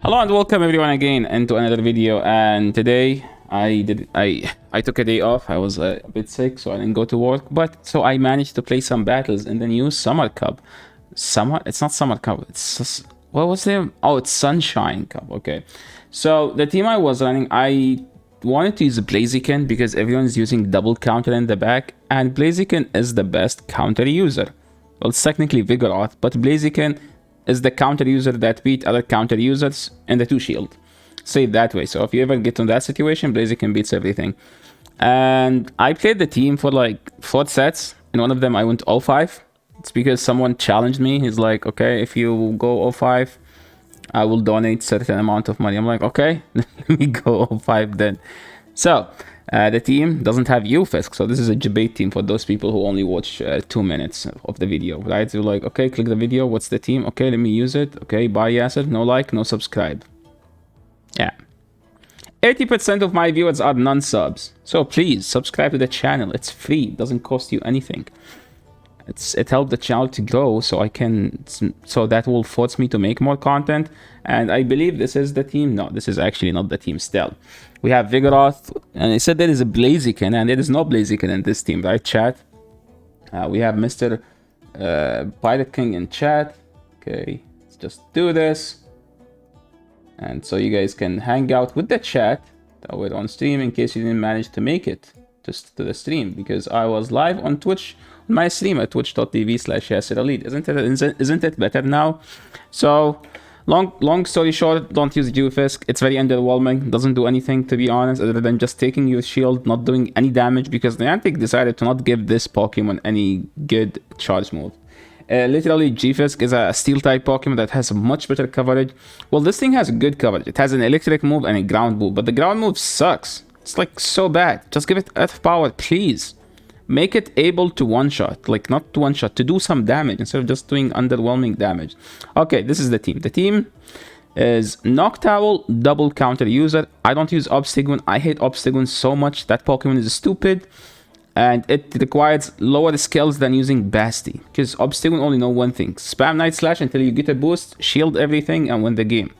Hello and welcome everyone again into another video. And today I took a day off. I was a bit sick, so I didn't go to work. But so I managed to play some battles in the new Summer Cup. It's not Summer Cup. What was the? Oh, it's Sunshine Cup. Okay. So the team I was running, I wanted to use Blaziken because everyone's using double counter in the back, and Blaziken is the best counter user. Well, it's technically Vigoroth, but Blaziken is the counter user that beat other counter users in the 2 shield. Say it that way. So if you ever get in that situation, Blaziken beats everything. And I played the team for like 4 sets. In one of them, I went 0-5. It's because someone challenged me. He's like, okay, if you go 0-5, I will donate certain amount of money. I'm like, okay, let me go 0-5 then. So the team doesn't have UFISC, so this is a debate team for those people who only watch 2 minutes of the video, right? So like, okay, click the video, what's the team? Okay, let me use it. Okay, bye Yasser, no like, no subscribe. Yeah. 80% of my viewers are non-subs, so please subscribe to the channel. It's free, it doesn't cost you anything. It helped the channel to grow, so that will force me to make more content. And I believe this is the team. No, this is actually not the team still. We have Vigoroth, and I said there is a Blaziken, and there is no Blaziken in this team, right, chat? We have Mr. Pirate King in chat. Okay, let's just do this. And so you guys can hang out with the chat that we're on stream in case you didn't manage to make it to the stream, because I was live on Twitch, on my stream at twitch.tv/YasserElite. Isn't it better now? So long story short, don't use UFISC. It's very underwhelming. Doesn't do anything, to be honest, other than just taking your shield, not doing any damage, because Niantic decided to not give this Pokemon any good charge move. Literally, G-Fisk is a steel type Pokemon that has much better coverage. Well, this thing has good coverage. It has an electric move and a ground move, but the ground move sucks. It's like so bad. Just give it Earth Power, please. Make it able to one-shot, like not to one-shot, to do some damage instead of just doing underwhelming damage. Okay, this is the team. The team is Noctowl, double counter user. I don't use Obstagoon. I hate Obstagoon so much. That Pokemon is stupid. And it requires lower skills than using Basti, because Obstagoon only know one thing: spam Night Slash until you get a boost, shield everything, and win the game.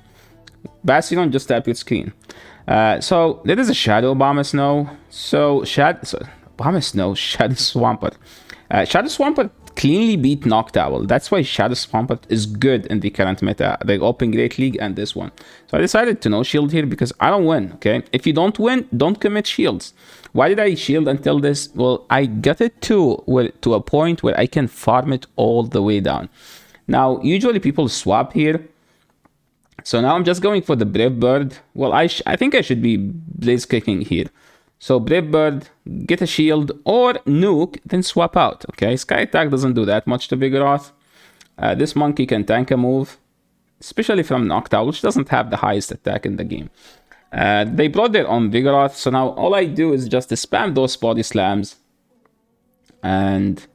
Basti don't just tap your screen. So there is a Shadow Abomasnow. Shadow Swampert. Shadow Swampert cleanly beat Noctowl. That's why Shadow Swampert is good in the current meta, the Open Great League and this one. So I decided to no shield here because I don't win, okay? If you don't win, don't commit shields. Why did I shield until this? Well, I got it to a point where I can farm it all the way down. Now, usually people swap here. So now I'm just going for the Brave Bird. Well, I think I should be Blaze Kicking here. So Brave Bird, get a shield, or nuke, then swap out, okay? Sky Attack doesn't do that much to Vigoroth. This monkey can tank a move, especially from Noctowl, which doesn't have the highest attack in the game. They brought their own Vigoroth, so now all I do is just spam those body slams, and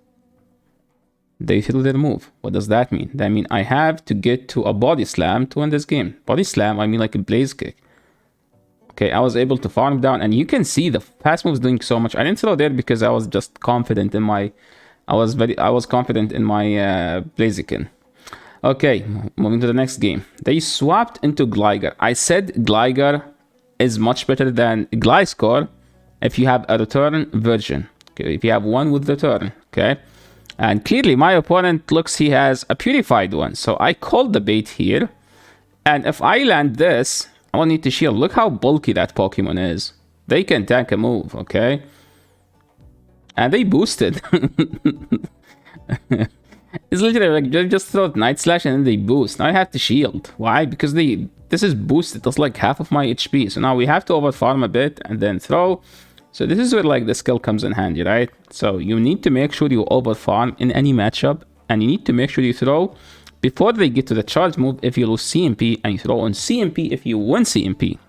they fill their move. What does that mean? That means I have to get to a body slam to win this game. Body slam, I mean like a Blaze Kick. Okay, I was able to farm down, and you can see the fast moves doing so much. I didn't throw there because I was just confident in my... I was confident in my Blaziken. Okay, moving to the next game. They swapped into Gliger. I said Gliger is much better than Gliscor if you have a return version. Okay, if you have one with return, okay? And clearly my opponent looks he has a purified one. So I called the bait here. And if I land this, I won't need to shield. Look how bulky that Pokemon is. They can tank a move, okay? And they boosted. It's literally like they just throw Night Slash and then they boost. Now I have to shield. Why? Because this is boosted. That's like half of my HP. So now we have to overfarm a bit and then throw. So this is where like the skill comes in handy, right? So you need to make sure you overfarm in any matchup, and you need to make sure you throw before they get to the charge move if you lose CMP, and you throw on CMP if you win CMP.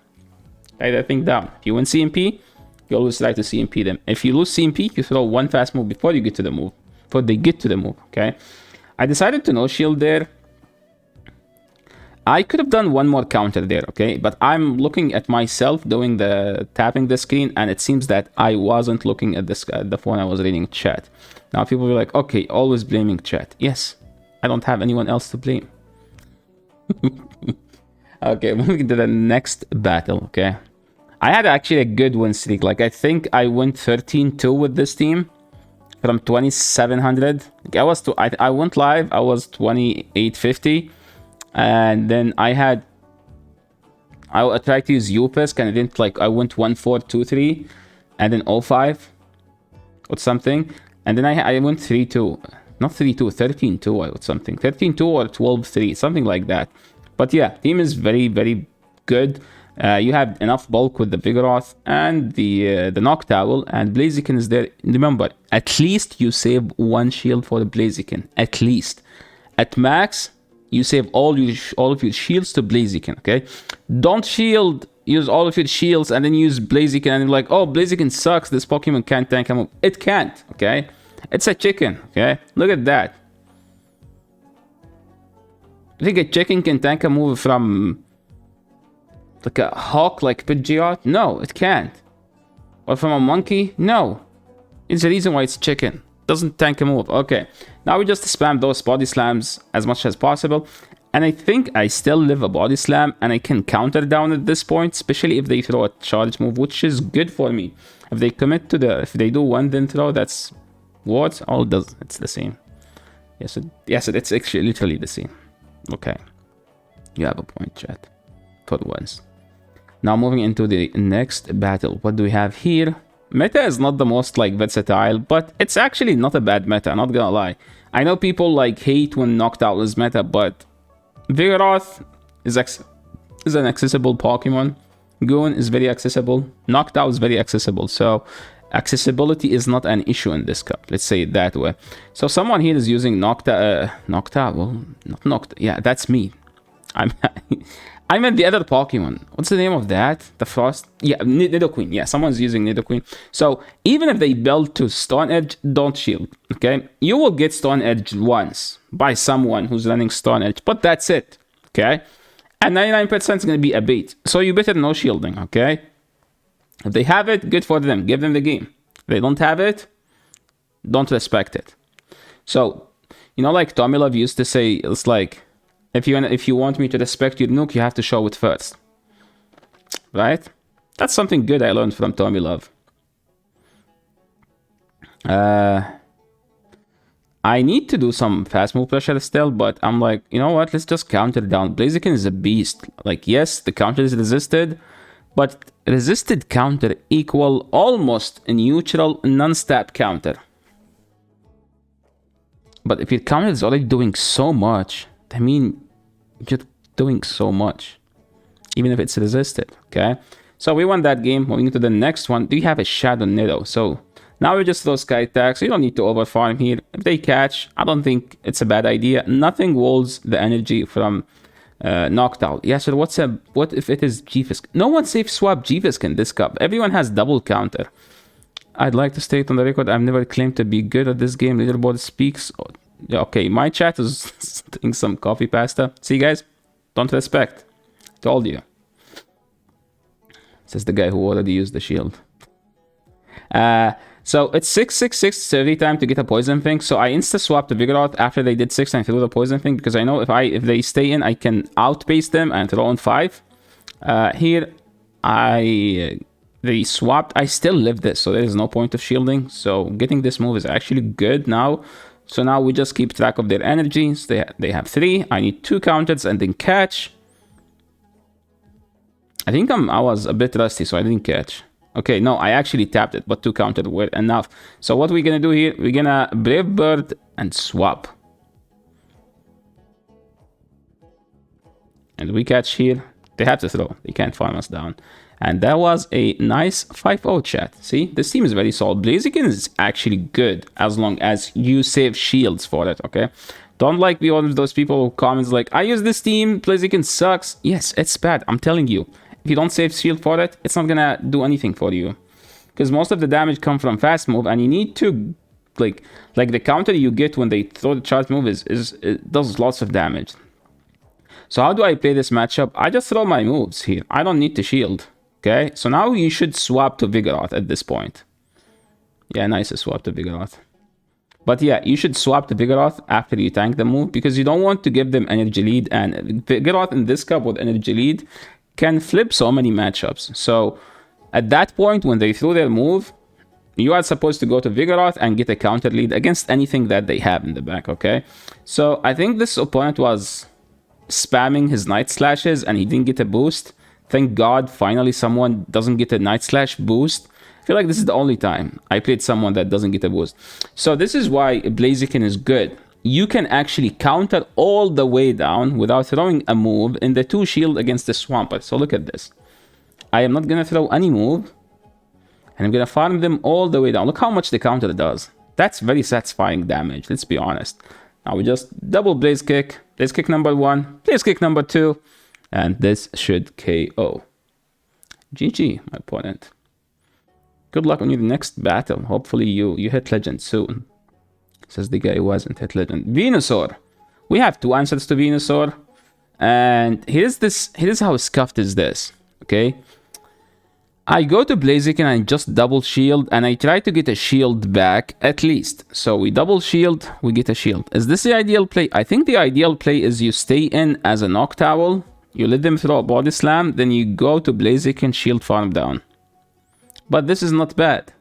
Write that thing down. If you win CMP, you always try to CMP them. If you lose CMP, you throw one fast move before you get to the move. Before they get to the move, okay? I decided to no shield there. I could have done one more counter there, okay? But I'm looking at myself doing tapping the screen, and it seems that I wasn't looking at the phone. I was reading chat. Now people were like, okay, always blaming chat. Yes. I don't have anyone else to blame. Okay, moving to the next battle, okay? I had actually a good win streak. Like, I think I went 13-2 with this team from 2700. Like, I went live, I was 2850. And then I tried to use UPISC and I didn't, like, I went 1423 and then 05 or something. And then I went 3-2. Not 3-2, 13-2 or something. 13-2 or 12-3, something like that. But yeah, team is very, very good. You have enough bulk with the Vigoroth and the Noctowl, and Blaziken is there. Remember, at least you save one shield for the Blaziken. At least. At max, you save all of your shields to Blaziken, okay? Don't use all of your shields and then use Blaziken and you're like, oh, Blaziken sucks, this Pokemon can't tank him. It can't, okay? It's a chicken, okay? Look at that. You think a chicken can tank a move from like a hawk like Pidgeot? No, it can't. Or from a monkey? No. It's the reason why it's chicken. Doesn't tank a move. Okay. Now we just spam those body slams as much as possible. And I think I still live a body slam and I can counter down at this point, especially if they throw a charge move, which is good for me. If they commit to if they do one then throw, that's what? All does, it's the same. Yes, it's actually literally the same. Okay. You have a point, chat. For once. Now moving into the next battle. What do we have here? Meta is not the most like versatile, but it's actually not a bad meta, not gonna lie. I know people like hate when Noctowl is meta, but Vigoroth is an accessible Pokemon. Goon is very accessible. Noctowl is very accessible, so accessibility is not an issue in this cup. Let's say it that way. So someone here is using Noctowl. Not Noctowl. Yeah, that's me. I meant the other Pokemon. What's the name of that? The Frost? Yeah, Nidoqueen. Yeah, someone's using Nidoqueen. So even if they build to Stone Edge, don't shield. Okay, you will get Stone Edge once by someone who's running Stone Edge, but that's it. Okay, and 99% is going to be a bait. So you better no shielding. Okay, if they have it, good for them. Give them the game. If they don't have it, don't respect it. So, you know, like Tomilov used to say, it's like, if you want me to respect your nuke, you have to show it first. Right? That's something good I learned from Tomilov. I need to do some fast move pressure still, but I'm like, you know what? Let's just counter down. Blaziken is a beast. Like, yes, the counter is resisted, but resisted counter equal almost a neutral non-stab counter. But if your counter is already doing so much, I mean, you're doing so much, even if it's resisted, okay? So we won that game. Moving to the next one, do you have a Shadow Nido? So now we just throw Sky Attack, so you don't need to overfarm here. If they catch, I don't think it's a bad idea. Nothing walls the energy from Noctowl. Yeah, so what if it is G-Fisk? No one safe swap G-Fisk in this cup. Everyone has double counter. I'd like to state on the record, I've never claimed to be good at this game. Leaderboard speaks. Okay, my chat is doing some coffee pasta. See, guys? Don't respect. Told you. Says the guy who already used the shield. So it's 666 every time to get a poison thing. So I insta-swapped the Vigoroth after they did 6 and I threw the poison thing because I know if they stay in, I can outpace them and throw on 5. Here, they swapped. I still live this, so there is no point of shielding. So getting this move is actually good now. So now we just keep track of their energies. They have 3. I need 2 counters and then catch. I think I was a bit rusty, so I didn't catch. Okay, no, I actually tapped it, but 2 counted were enough. So what we're gonna do here, we're gonna Brave Bird and swap. And we catch here. They have to throw. They can't farm us down. And that was a nice 5-0 chat. See, this team is very solid. Blaziken is actually good as long as you save shields for it, okay? Don't like be one of those people who comments like, I use this team, Blaziken sucks. Yes, it's bad, I'm telling you. If you don't save shield for it, it's not gonna do anything for you. Because most of the damage comes from fast move, and you need to, like the counter you get when they throw the charge move it does lots of damage. So how do I play this matchup? I just throw my moves here. I don't need to shield. Okay, so now you should swap to Vigoroth at this point. Yeah, nice to swap to Vigoroth. But yeah, you should swap to Vigoroth after you tank the move because you don't want to give them energy lead. And Vigoroth in this cup with energy lead can flip so many matchups. So at that point, when they throw their move, you are supposed to go to Vigoroth and get a counter lead against anything that they have in the back, okay? So I think this opponent was spamming his Night Slashes and he didn't get a boost. Thank God, finally someone doesn't get a Night Slash boost. I feel like this is the only time I played someone that doesn't get a boost. So this is why Blaziken is good. You can actually counter all the way down without throwing a move in the 2 shield against the Swampert. So look at this. I am not going to throw any move. And I'm going to farm them all the way down. Look how much the counter does. That's very satisfying damage, let's be honest. Now we just double Blaze Kick. Blaze Kick number 1. Blaze Kick number 2. And this should KO. GG, my opponent. Good luck on your next battle. Hopefully you hit Legend soon. Says the guy who hasn't hit Legend. Venusaur. We have 2 answers to Venusaur. And here's how scuffed is this. Okay. I go to Blaziken and just double shield. And I try to get a shield back at least. So we double shield. We get a shield. Is this the ideal play? I think the ideal play is you stay in as a Noctowl. You let them throw a Body Slam. Then you go to Blaziken, shield farm down. But this is not bad.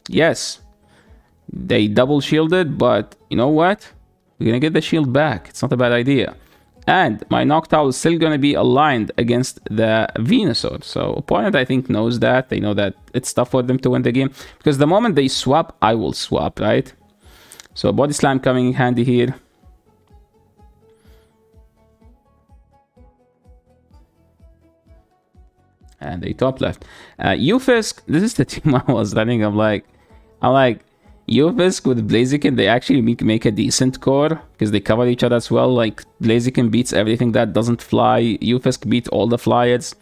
Yes, they double shielded, but you know what? We're going to get the shield back. It's not a bad idea. And my Noctowl is still going to be aligned against the Venusaur. So opponent, I think, knows that. They know that it's tough for them to win the game. Because the moment they swap, I will swap, right? So Body Slam coming in handy here. And they top left. Ufisk, this is the team I was running. I'm like, Ufisk with Blaziken, they actually make a decent core because they cover each other as well. Like, Blaziken beats everything that doesn't fly. Ufisk beat all the flyers.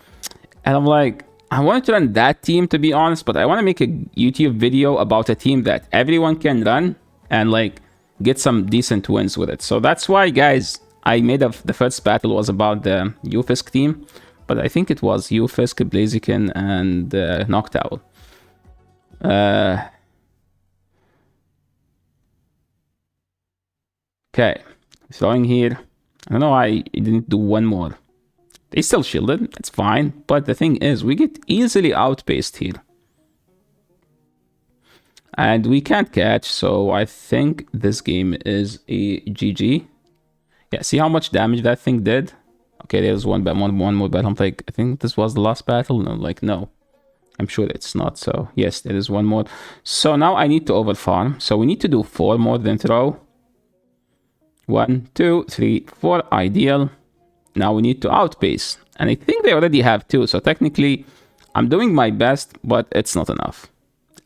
And I'm like, I wanted to run that team, to be honest, but I want to make a YouTube video about a team that everyone can run and, like, get some decent wins with it. So that's why, guys, I made the first battle was about the Ufisk team. But I think it was Ufisk, Blaziken, and Noctowl. Okay, throwing here. I don't know why I didn't do one more. They still shielded, it's fine. But the thing is, we get easily outpaced here. And we can't catch, so I think this game is a GG. Yeah, see how much damage that thing did? Okay, there's one more battle. I'm like, I think this was the last battle. No, like, no. I'm sure it's not. So, yes, there is one more. So now I need to overfarm. So we need to do 4 more than throw. 1, 2, 3, 4. Ideal. Now we need to outpace. And I think they already have 2. So technically, I'm doing my best, but it's not enough.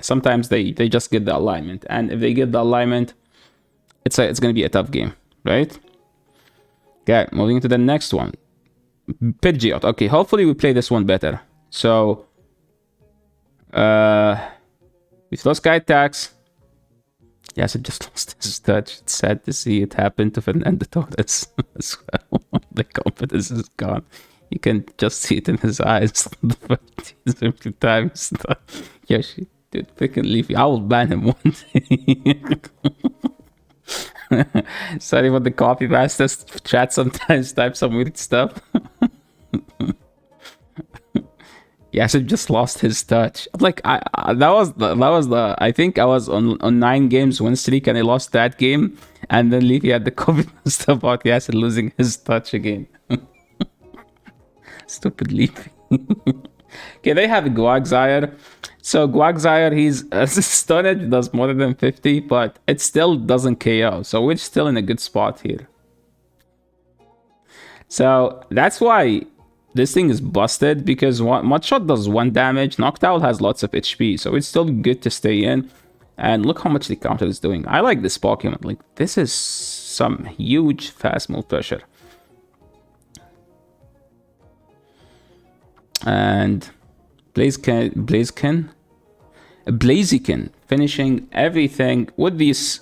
Sometimes they just get the alignment. And if they get the alignment, it's going to be a tough game, right? Okay, moving to the next one. Pidgeot. Okay, hopefully we play this one better. So, with those Sky Attacks. Yes, it just lost his touch. It's sad to see it happen to Fernando Torres as well. The confidence is gone. You can just see it in his eyes. The first few times. Yoshi, dude, freaking Leafy. I will ban him one day. Sorry for the copy masters chat sometimes type some weird stuff. Yasip just lost his touch. Like, that was the I think I was on 9 games win streak and I lost that game, and then Leafy had the copy master about Yasip losing his touch again. Stupid Leafy. Okay, they have Guagzire. So Guagzire, he's stunned, does more than 50, but it still doesn't KO. So we're still in a good spot here. So that's why this thing is busted, because Mudshot does 1 damage. Noctowl has lots of HP, so it's still good to stay in. And look how much the counter is doing. I like this Pokemon. Like, this is some huge fast move pressure. And Blaziken finishing everything with these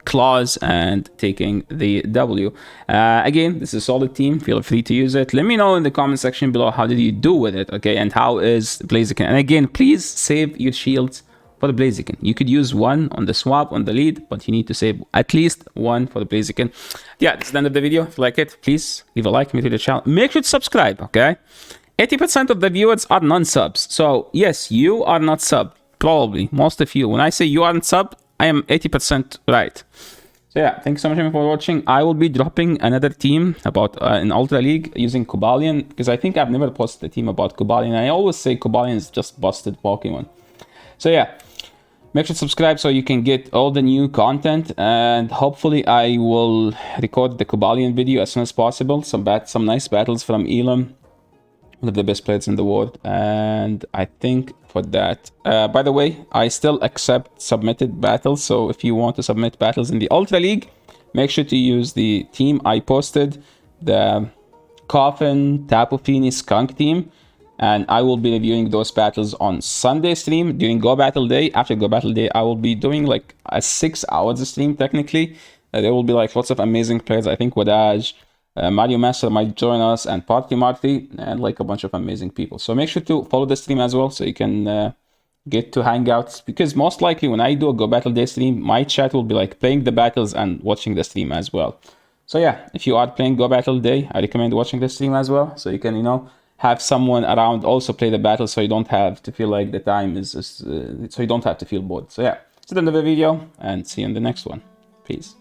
claws and taking the W. Again, this is a solid team. Feel free to use it. Let me know in the comment section below how did you do with it, okay? And how is Blaziken? And again, please save your shields for the Blaziken. You could use one on the swap, on the lead, but you need to save at least one for the Blaziken. Yeah, this is the end of the video. If you like it, please leave a like, to the channel. Make sure to subscribe, okay? 80% of the viewers are non-subs. So, yes, you are not sub. Probably. Most of you. When I say you aren't sub, I am 80% right. So yeah, thanks so much for watching. I will be dropping another team about an Ultra League using Cobalion, because I think I've never posted a team about Cobalion. I always say Cobalion is just busted Pokemon. So yeah, make sure to subscribe so you can get all the new content, and hopefully I will record the Cobalion video as soon as possible. Some nice battles from Elam, one of the best players in the world, and I think for that, by the way, I still accept submitted battles, so if you want to submit battles in the Ultra League, make sure to use the team I posted, the Coffin, Tapu Fini, Skunk team, and I will be reviewing those battles on Sunday stream during Go Battle Day. After Go Battle Day, I will be doing like a 6 hours stream technically. There will be like lots of amazing players. I think Wadaj, Mario Master might join us, and Party Marty, and like a bunch of amazing people. So make sure to follow the stream as well so you can get to hangouts, because most likely when I do a Go Battle Day stream, my chat will be like playing the battles and watching the stream as well. So yeah, if you are playing Go Battle Day, I recommend watching the stream as well, so you can, you know, have someone around also play the battle, so you don't have to feel like the time is so you don't have to feel bored. So yeah, that's the end of the video, and see you in the next one. Peace.